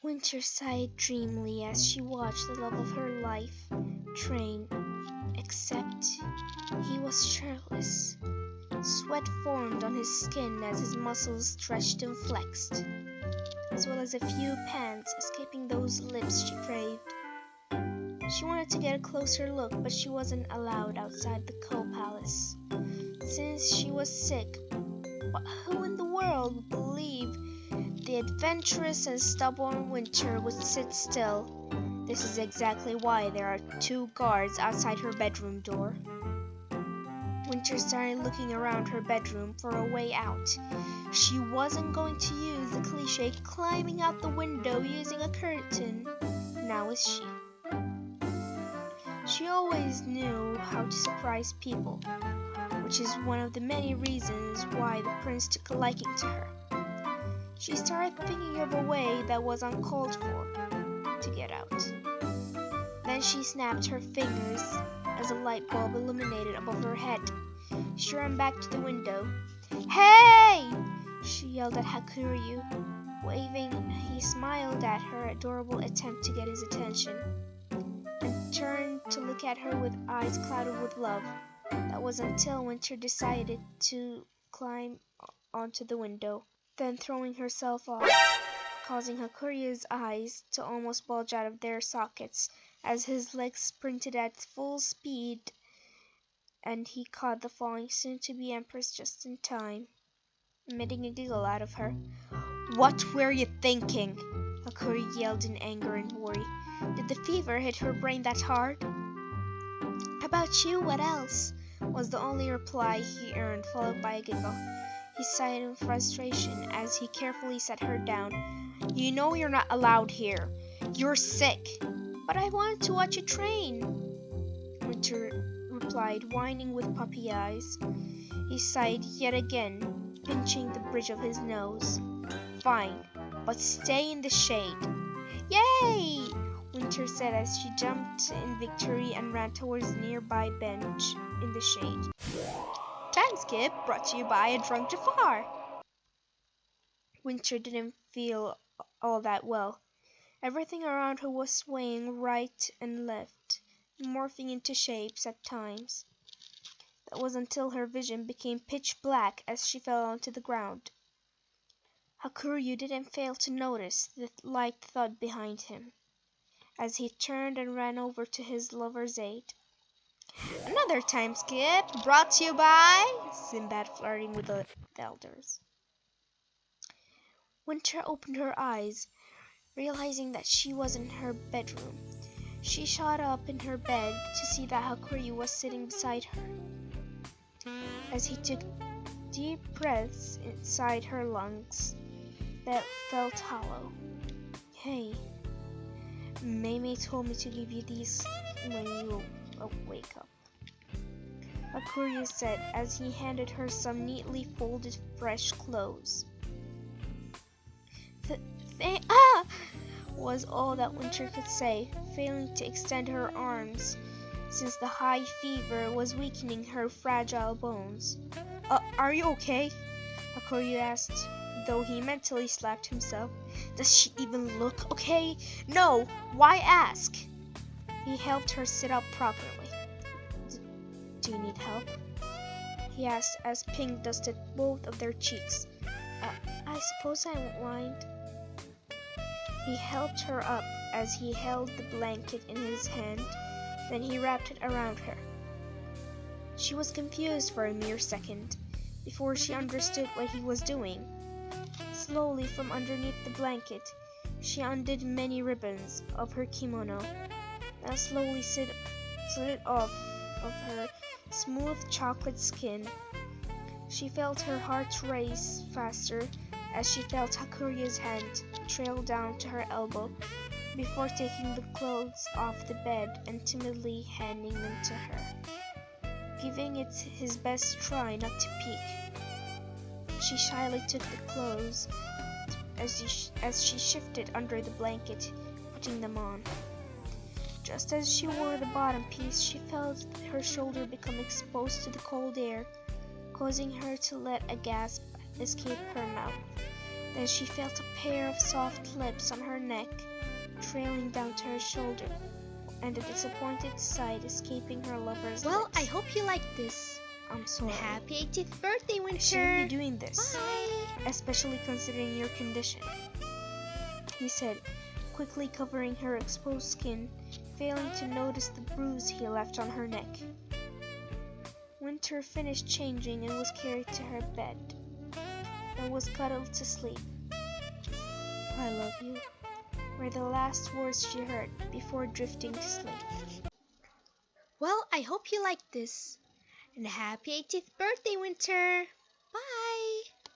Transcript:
Winter sighed dreamily as she watched the love of her life train, except he was shirtless. Sweat formed on his skin as his muscles stretched and flexed, as well as a few pants escaping those lips she craved. She wanted to get a closer look, but she wasn't allowed outside the co-palace, since she was sick. But who in the world would believe the adventurous and stubborn Winter would sit still? This is exactly why there are 2 guards outside her bedroom door. Winter started looking around her bedroom for a way out. She wasn't going to use the cliche climbing out the window using a curtain. Now is she? She always knew how to surprise people, which is one of the many reasons why the prince took a liking to her. She started thinking of a way that was uncalled for to get out. Then she snapped her fingers as a light bulb illuminated above her head. She ran back to the window. "Hey!" she yelled at Hakuryu. Waving, he smiled at her adorable attempt to get his attention, and turned to look at her with eyes clouded with love. That was until Winter decided to climb onto the window, then throwing herself off, causing Hakuryu's eyes to almost bulge out of their sockets as his legs sprinted at full speed, and he caught the falling soon-to-be empress just in time, emitting a giggle out of her. "What were you thinking?" Hakuryu yelled in anger and worry. Did the fever hit her brain that hard? "About you, what else?" was the only reply he earned, followed by a giggle. He sighed in frustration as he carefully set her down. "You know you're not allowed here. You're sick." "But I wanted to watch you train," Winter replied, whining with puppy eyes. He sighed yet again, pinching the bridge of his nose. "Fine, but stay in the shade." "Yay!" Winter said as she jumped in victory and ran towards the nearby bench in the shade. Time skip brought to you by a drunk Jafar. Winter didn't feel all that well. Everything around her was swaying right and left, morphing into shapes at times. That was until her vision became pitch black as she fell onto the ground. Hakuryu didn't fail to notice the light thud behind him, as he turned and ran over to his lover's aid. Another time skip brought to you by Sinbad flirting with the elders. Winter opened her eyes, realizing that she was in her bedroom. She shot up in her bed to see that Hakuryu was sitting beside her. As he took deep breaths inside her lungs that felt hollow. "Hey, Mei told me to give you these when you wake up," Hakuryu said as he handed her some neatly folded fresh clothes. Was all that Winter could say, failing to extend her arms, since the high fever was weakening her fragile bones. Are you okay?" Hakuryu asked, though he mentally slapped himself. "Does she even look okay? No, why ask?" He helped her sit up properly. "Do you need help?" he asked as pink dusted both of their cheeks. I suppose I won't mind." He helped her up as he held the blanket in his hand, then he wrapped it around her. She was confused for a mere second, before she understood what he was doing. Slowly from underneath the blanket, she undid many ribbons of her kimono, then slowly slid it off of her smooth chocolate skin. She felt her heart race faster as she felt Hakuryu's hand trail down to her elbow before taking the clothes off the bed and timidly handing them to her, giving it his best try not to peek. She shyly took the clothes as she shifted under the blanket, putting them on. Just as she wore the bottom piece, she felt her shoulder become exposed to the cold air, causing her to let a gasp escape her mouth. Then she felt a pair of soft lips on her neck, trailing down to her shoulder, and a disappointed sigh escaping her lover's Well, lips. I hope you like this. I'm sorry. Happy 18th birthday, I shouldn't Winter. be doing this, Bye. especially considering your condition, he said, quickly covering her exposed skin, failing to notice the bruise he left on her neck. Winter finished changing and was carried to her bed, and was cuddled to sleep. "I love you," were the last words she heard before drifting to sleep. Well, I hope you like this. And happy 18th birthday, Winter.